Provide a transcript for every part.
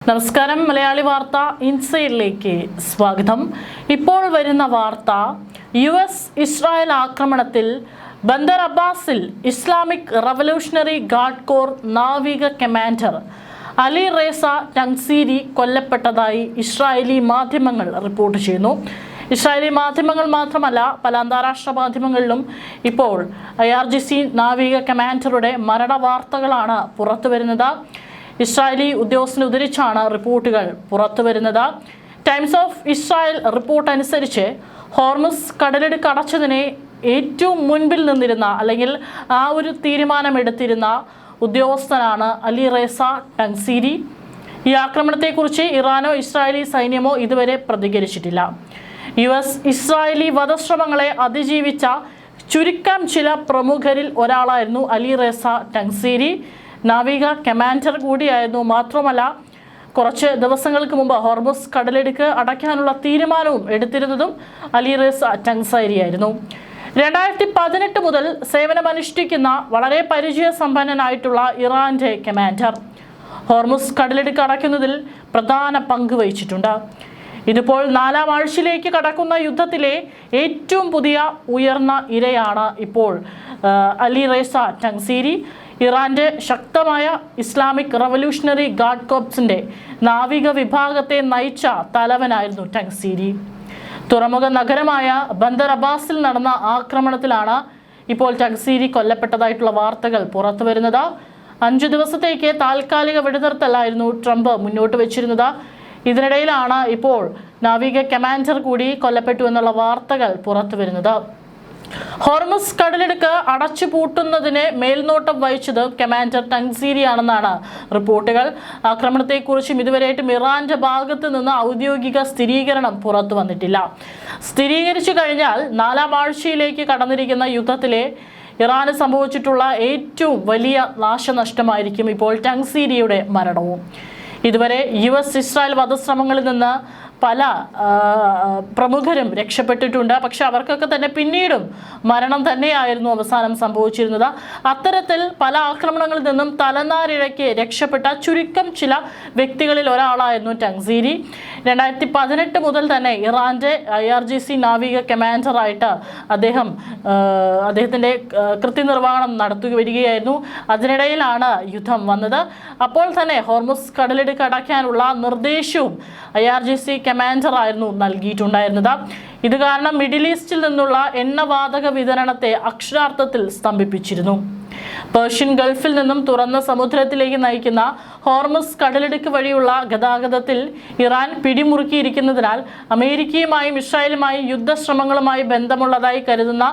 നമസ്കാരം. മലയാളി വാർത്ത ഇൻസൈഡിലേക്ക് സ്വാഗതം. ഇപ്പോൾ വരുന്ന വാർത്ത, US-ഇസ്രായേൽ ആക്രമണത്തിൽ ബന്ദർ അബ്ബാസിൽ ഇസ്ലാമിക് റവല്യൂഷണറി ഗാർഡ് കോർ നാവിക കമാൻഡർ അലി റേസ ടങ്സീരി കൊല്ലപ്പെട്ടതായി ഇസ്രായേലി മാധ്യമങ്ങൾ റിപ്പോർട്ട് ചെയ്യുന്നു. ഇസ്രായേലി മാധ്യമങ്ങൾ മാത്രമല്ല, പല അന്താരാഷ്ട്ര മാധ്യമങ്ങളിലും ഇപ്പോൾ IRGC നാവിക കമാൻഡറുടെ മരണ വാർത്തകളാണ് പുറത്തു വരുന്നത്. ഇസ്രായേലി ഉദ്യോഗസ്ഥനെ ഉദ്ധരിച്ചാണ് റിപ്പോർട്ടുകൾ പുറത്തു വരുന്നത്. ടൈംസ് ഓഫ് ഇസ്രായേൽ റിപ്പോർട്ട് അനുസരിച്ച് ഹോർമുസ് കടലിടുക്ക് അടച്ചതിനെ ഏറ്റവും മുൻപിൽ നിന്നിരുന്ന, അല്ലെങ്കിൽ ആ ഒരു തീരുമാനമെടുത്തിരുന്ന ഉദ്യോഗസ്ഥനാണ് അലി റേസ ടങ്സീരി. ഈ ആക്രമണത്തെക്കുറിച്ച് ഇറാനോ ഇസ്രായേലി സൈന്യമോ ഇതുവരെ പ്രതികരിച്ചിട്ടില്ല. US-ഇസ്രായേലി വധശ്രമങ്ങളെ അതിജീവിച്ച ചുരുക്കം ചില പ്രമുഖരിൽ ഒരാളായിരുന്നു അലി റേസ ടങ്സീരി. നാവിക കമാൻഡർ കൂടിയായിരുന്നു. മാത്രമല്ല, കുറച്ച് ദിവസങ്ങൾക്ക് മുമ്പ് ഹോർമുസ് കടലിടുക്ക് അടയ്ക്കാനുള്ള തീരുമാനവും എടുത്തിരുന്നതും അലി റേസ ടങ്സീരിയായിരുന്നു. 2018 മുതൽ സേവനമനുഷ്ഠിക്കുന്ന വളരെ പരിചയസമ്പന്നനായിട്ടുള്ള ഇറാന്റെ കമാൻഡർ ഹോർമുസ് കടലിടുക്ക് അടയ്ക്കുന്നതിൽ പ്രധാന പങ്ക് വഹിച്ചിട്ടുണ്ട്. ഇതിപ്പോൾ 4ാം ആഴ്ചയിലേക്ക് കടക്കുന്ന യുദ്ധത്തിലെ ഏറ്റവും പുതിയ ഉയർന്ന ഇരയാണ് ഇപ്പോൾ അലി റേസ ടങ്സീരി. ഇറാന്റെ ശക്തമായ ഇസ്ലാമിക് റവല്യൂഷണറി ഗാർഡ് കോർപ്സിന്റെ നാവിക വിഭാഗത്തെ നയിച്ച തലവനായിരുന്നു ടങ്സീരി. തുറമുഖ നഗരമായ ബന്ദർ അബ്ബാസിൽ നടന്ന ആക്രമണത്തിലാണ് ഇപ്പോൾ ടങ്സീരി കൊല്ലപ്പെട്ടതായിട്ടുള്ള വാർത്തകൾ പുറത്തു വരുന്നത്. 5 ദിവസത്തേക്ക് താൽക്കാലിക വെടിനിർത്തലായിരുന്നു ട്രംപ് മുന്നോട്ട് വെച്ചിരുന്നത്. ഇതിനിടയിലാണ് ഇപ്പോൾ നാവിക കമാൻഡർ കൂടി കൊല്ലപ്പെട്ടു എന്നുള്ള വാർത്തകൾ പുറത്തു വരുന്നത്. ഹോർമുസ് കടലിടുക്ക് അടച്ചുപൂട്ടുന്നതിന് മേൽനോട്ടം വഹിച്ചത് കമാൻഡർ ടങ്സീരിയാണെന്നാണ് റിപ്പോർട്ടുകൾ. ആക്രമണത്തെക്കുറിച്ചും ഇതുവരെയായിട്ടും ഇറാന്റെ ഭാഗത്ത് നിന്ന് ഔദ്യോഗിക സ്ഥിരീകരണം പുറത്തു വന്നിട്ടില്ല. സ്ഥിരീകരിച്ചു കഴിഞ്ഞാൽ 4ാം ആഴ്ചയിലേക്ക് കടന്നിരിക്കുന്ന യുദ്ധത്തിലെ ഇറാന് സംഭവിച്ചിട്ടുള്ള ഏറ്റവും വലിയ നാശനഷ്ടമായിരിക്കും ഇപ്പോൾ ടങ്സീരിയുടെ മരണവും. ഇതുവരെ US-ഇസ്രായേൽ വധശ്രമങ്ങളിൽ നിന്ന് പല പ്രമുഖരും രക്ഷപ്പെട്ടിട്ടുണ്ട്. പക്ഷെ അവർക്കൊക്കെ തന്നെ പിന്നീടും മരണം തന്നെയായിരുന്നു അവസാനം സംഭവിച്ചിരുന്നത്. അത്തരത്തിൽ പല ആക്രമണങ്ങളിൽ നിന്നും തലനാരിഴയ്ക്ക് രക്ഷപ്പെട്ട ചുരുക്കം ചില വ്യക്തികളിൽ ഒരാളായിരുന്നു ടങ്സീരി. 2018 മുതൽ തന്നെ ഇറാന്റെ IRGC നാവിക കമാൻഡറായിട്ട് അദ്ദേഹത്തിൻ്റെ കൃത്യനിർവഹണം നടത്തി വരികയായിരുന്നു. അതിനിടയിലാണ് യുദ്ധം വന്നത്. അപ്പോൾ തന്നെ ഹോർമുസ് കടലിടുക്ക് അടയ്ക്കാനുള്ള നിർദ്ദേശവും IRGC കമാൻഡറായിരുന്നു നൽകിയിട്ടുണ്ടായിരുന്നത്. ഇത് കാരണം മിഡിൽ ഈസ്റ്റിൽ നിന്നുള്ള എണ്ണവാതക വിതരണത്തെ അക്ഷരാർത്ഥത്തിൽ സ്തംഭിപ്പിച്ചിരുന്നു. പേർഷ്യൻ ഗൾഫിൽ നിന്നും തുറന്ന സമുദ്രത്തിലേക്ക് നയിക്കുന്ന ഹോർമുസ് കടലിടുക്ക് വഴിയുള്ള ഗതാഗതത്തിൽ ഇറാൻ പിടിമുറുക്കിയിരിക്കുന്നതിനാൽ അമേരിക്കയുമായും ഇസ്രായേലുമായും യുദ്ധശ്രമങ്ങളുമായി ബന്ധമുള്ളതായി കരുതുന്ന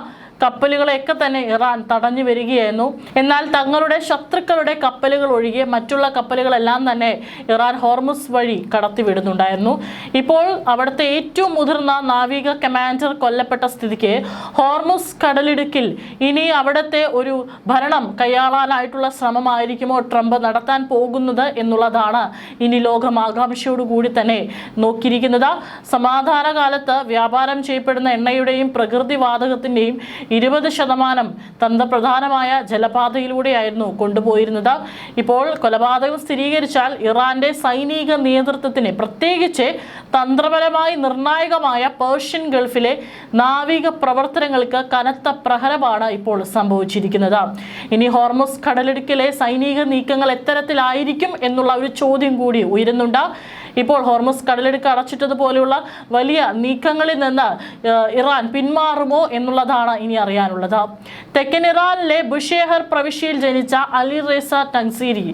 കപ്പലുകളെയൊക്കെ തന്നെ ഇറാൻ തടഞ്ഞു വരികയായിരുന്നു. എന്നാൽ തങ്ങളുടെ ശത്രുക്കളുടെ കപ്പലുകൾ ഒഴികെ മറ്റുള്ള കപ്പലുകളെല്ലാം തന്നെ ഇറാൻ ഹോർമുസ് വഴി കടത്തിവിടുന്നുണ്ടായിരുന്നു. ഇപ്പോൾ അവിടുത്തെ ഏറ്റവും മുതിർന്ന നാവിക കമാൻഡർ കൊല്ലപ്പെട്ട സ്ഥിതിക്ക് ഹോർമുസ് കടലിടുക്കിൽ ഇനി അവിടുത്തെ ഒരു ഭരണം കൈയാളാനായിട്ടുള്ള ശ്രമമായിരിക്കുമോ ട്രംപ് നടത്താൻ പോകുന്നത് എന്നുള്ളതാണ് ഇനി ലോകം ആകാംക്ഷയോടുകൂടി തന്നെ നോക്കിയിരിക്കുന്നത്. സമാധാന കാലത്ത് വ്യാപാരം ചെയ്യപ്പെടുന്ന എണ്ണയുടെയും പ്രകൃതിവാതകത്തിൻ്റെയും 20% തന്ത്രപ്രധാനമായ ജലപാതയിലൂടെയായിരുന്നു കൊണ്ടുപോയിരുന്നത്. ഇപ്പോൾ കൊലപാതകം സ്ഥിരീകരിച്ചാൽ ഇറാന്റെ സൈനിക നേതൃത്വത്തിന്, പ്രത്യേകിച്ച് തന്ത്രപരമായി നിർണായകമായ പേർഷ്യൻ ഗൾഫിലെ നാവിക പ്രവർത്തനങ്ങൾക്ക് കനത്ത പ്രഹരമാണ് ഇപ്പോൾ സംഭവിച്ചിരിക്കുന്നത്. ഇനി ഹോർമുസ് കടലിടുക്കിലെ സൈനിക നീക്കങ്ങൾ എത്തരത്തിലായിരിക്കും എന്നുള്ള ഒരു ചോദ്യം കൂടി ഉയരുന്നുണ്ട്. ഇപ്പോൾ ഹോർമുസ് കടലിടുക്ക് അടച്ചിട്ടതുപോലെയുള്ള വലിയ നീക്കങ്ങളിൽ നിന്ന് ഇറാൻ പിന്മാറുമോ എന്നുള്ളതാണ് ഇനി അറിയാനുള്ളത്. തെക്കൻ ഇറാനിലെ ബുഷേഹർ പ്രവിശ്യയിൽ ജനിച്ച അലി റേസ ടങ്സീരി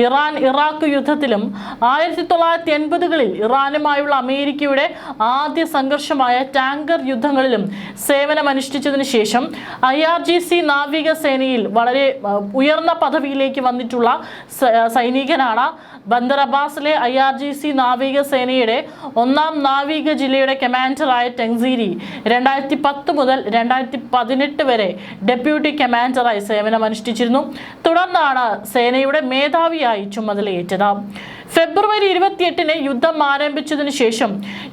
ഇറാൻ ഇറാഖ് യുദ്ധത്തിലും 1980കളിൽ ഇറാനുമായുള്ള അമേരിക്കയുടെ ആദ്യ സംഘർഷമായ ടാങ്കർ യുദ്ധങ്ങളിലും സേവനമനുഷ്ഠിച്ചതിന് ശേഷം IRGC നാവികസേനയിൽ വളരെ ഉയർന്ന പദവിയിലേക്ക് വന്നിട്ടുള്ള സൈനികനാണ്. ബന്ദർ അബ്ബാസിലെ IRGC നാവികസേനയുടെ 1ാം നാവിക ജില്ലയുടെ കമാൻഡറായ ടങ്സീരി 2010 മുതൽ 2018 വരെ ഡെപ്യൂട്ടി കമാൻഡറായി സേവനമനുഷ്ഠിച്ചിരുന്നു. തുടർന്നാണ് സേനയുടെ മേധാവിയായി ചുമതലയേറ്റത്. ഫെബ്രുവരി 28-ന് യുദ്ധം ആരംഭിച്ചതിന് ശേഷം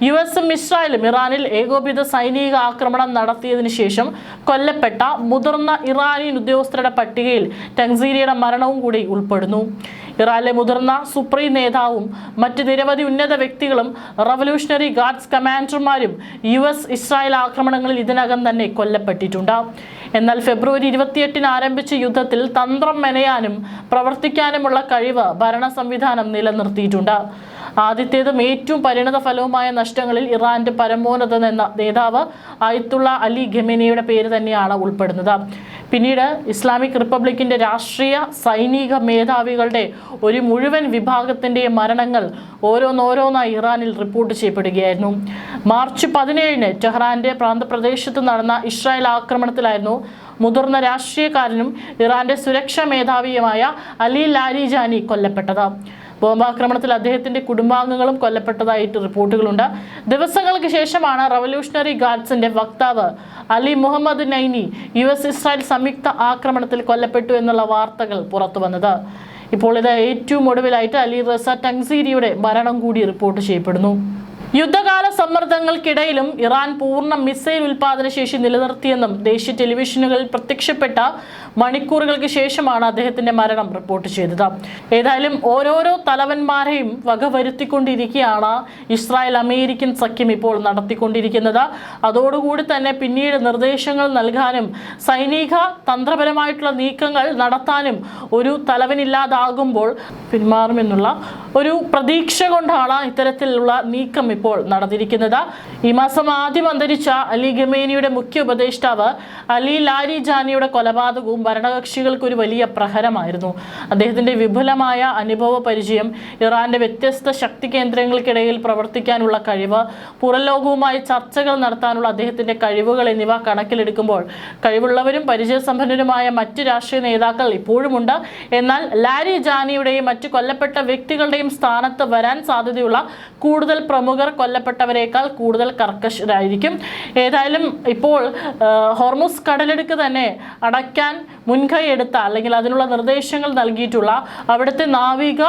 US-ഉം ഇസ്രായേലും ഇറാനിൽ ഏകോപിത സൈനിക ആക്രമണം നടത്തിയതിനു ശേഷം കൊല്ലപ്പെട്ട മുതിർന്ന ഇറാനിയൻ ഉദ്യോഗസ്ഥരുടെ പട്ടികയിൽ ടങ്സീരിയുടെ മരണവും കൂടി ഉൾപ്പെടുന്നു. ഇറാനിലെ മുതിർന്ന സുപ്രീം നേതാവും മറ്റ് നിരവധി ഉന്നത വ്യക്തികളും റവല്യൂഷണറി ഗാർഡ്സ് കമാൻഡർമാരും ഇസ്രായേൽ ആക്രമണങ്ങളിൽ ഇതിനകം തന്നെ കൊല്ലപ്പെട്ടിട്ടുണ്ട്. എന്നാൽ ഫെബ്രുവരി 28-ന് ആരംഭിച്ച യുദ്ധത്തിൽ തന്ത്രം മെനയാനും പ്രവർത്തിക്കാനുമുള്ള കഴിവ് ഭരണ സംവിധാനം നിലനിർത്തിയിട്ടുണ്ട്. ആദ്യത്തേതും ഏറ്റവും പരിണത ഫലവുമായ നഷ്ടങ്ങളിൽ ഇറാന്റെ പരമോന്നത നേതാവ് അയത്തുള്ള അലി ഖമേനിയുടെ പേര് തന്നെയാണ് ഉൾപ്പെടുന്നത്. പിന്നീട് ഇസ്ലാമിക് റിപ്പബ്ലിക്കിന്റെ രാഷ്ട്രീയ സൈനിക മേധാവികളുടെ ഒരു മുഴുവൻ വിഭാഗത്തിന്റെ മരണങ്ങൾ ഓരോന്നായി ഇറാനിൽ റിപ്പോർട്ട് ചെയ്യപ്പെടുകയായിരുന്നു. മാർച്ച് 17-ന് ടെഹ്റാന്റെ പ്രാന്തപ്രദേശത്ത് നടന്ന ഇസ്രായേൽ ആക്രമണത്തിലായിരുന്നു മുതിർന്ന രാഷ്ട്രീയക്കാരനും ഇറാന്റെ സുരക്ഷാ മേധാവിയുമായ അലി ലാരിജാനി കൊല്ലപ്പെട്ടത്. ബോംബാക്രമണത്തിൽ അദ്ദേഹത്തിന്റെ കുടുംബാംഗങ്ങളും കൊല്ലപ്പെട്ടതായിട്ട് റിപ്പോർട്ടുകളുണ്ട്. ദിവസങ്ങൾക്ക് ശേഷമാണ് റവല്യൂഷണറി ഗാർഡ്സിന്റെ വക്താവ് അലി മുഹമ്മദ് നൈനി ഇസ്രായേൽ സംയുക്ത ആക്രമണത്തിൽ കൊല്ലപ്പെട്ടു എന്നുള്ള വാർത്തകൾ പുറത്തു വന്നത്. ഇപ്പോൾ ഇത് ഏറ്റവും ഒടുവിലായിട്ട് അലി റസ ടങ്സീരിയുടെ മരണം കൂടി റിപ്പോർട്ട് ചെയ്യപ്പെടുന്നു. യുദ്ധകാല സമ്മർദ്ദങ്ങൾക്കിടയിലും ഇറാൻ പൂർണ്ണ മിസൈൽ ഉൽപാദന ശേഷി നിലനിർത്തിയെന്നും ദേശീയ ടെലിവിഷനുകളിൽ പ്രത്യക്ഷപ്പെട്ട മണിക്കൂറുകൾക്ക് ശേഷമാണ് അദ്ദേഹത്തിന്റെ മരണം റിപ്പോർട്ട് ചെയ്തത്. ഏതായാലും ഓരോരോ തലവന്മാരെയും വകവരുത്തിക്കൊണ്ടിരിക്കുകയാണ് ഇസ്രായേൽ അമേരിക്കൻ സഖ്യം ഇപ്പോൾ നടത്തിക്കൊണ്ടിരിക്കുന്നത്. അതോടുകൂടി തന്നെ പിന്നീട് നിർദ്ദേശങ്ങൾ നൽകാനും സൈനിക തന്ത്രപരമായിട്ടുള്ള നീക്കങ്ങൾ നടത്താനും ഒരു തലവനില്ലാതാകുമ്പോൾ പിന്മാറുമെന്നുള്ള ഒരു പ്രതീക്ഷ കൊണ്ടാണ് ഇത്തരത്തിലുള്ള നീക്കം ഇപ്പോൾ നടന്നിരിക്കുന്നത്. ഈ മാസം ആദ്യം അന്തരിച്ച അലി ഖമേനിയുടെ മുഖ്യ ഉപദേഷ്ടാവ് അലി ലാരിജാനിയുടെ കൊലപാതകവും ഭരണകക്ഷികൾക്ക് ഒരു വലിയ പ്രഹരമായിരുന്നു. അദ്ദേഹത്തിന്റെ വിപുലമായ അനുഭവ പരിചയം, ഇറാന്റെ വ്യത്യസ്ത ശക്തി കേന്ദ്രങ്ങൾക്കിടയിൽ പ്രവർത്തിക്കാനുള്ള കഴിവ്, പുറം ലോകവുമായി ചർച്ചകൾ നടത്താനുള്ള അദ്ദേഹത്തിന്റെ കഴിവുകൾ എന്നിവ കണക്കിലെടുക്കുമ്പോൾ കഴിവുള്ളവരും പരിചയസമ്പന്നരുമായ മറ്റ് രാഷ്ട്രീയ നേതാക്കൾ ഇപ്പോഴുമുണ്ട്. എന്നാൽ ലാരിജാനിയുടെയും മറ്റു കൊല്ലപ്പെട്ട വ്യക്തികളുടെയും സ്ഥാനത്ത് വരാൻ സാധ്യതയുള്ള കൂടുതൽ പ്രമുഖർ കൊല്ലപ്പെട്ടവരെക്കാൾ കൂടുതൽ കർക്കശരായിരിക്കും. ഏതായാലും ഇപ്പോൾ ഹോർമുസ് കടലിടുക്ക് തന്നെ അടയ്ക്കാൻ മുൻകൈ എടുത്ത അല്ലെങ്കിൽ അതിനുള്ള നിർദ്ദേശങ്ങൾ നൽകിയിട്ടുള്ള അവിടുത്തെ നാവിക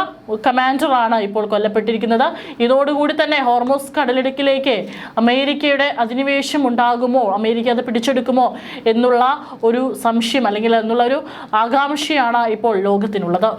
കമാൻഡറാണ് ഇപ്പോൾ കൊല്ലപ്പെട്ടിരിക്കുന്നത്. ഇതോടുകൂടി തന്നെ ഹോർമുസ് കടലിടുക്കിലേക്ക് അമേരിക്കയുടെ അധിനിവേശം ഉണ്ടാകുമോ, അമേരിക്ക അത് പിടിച്ചെടുക്കുമോ എന്നുള്ള ഒരു സംശയം അല്ലെങ്കിൽ എന്നുള്ള ഒരു ആകാംക്ഷയാണ് ഇപ്പോൾ ലോകത്തിനുള്ളത്.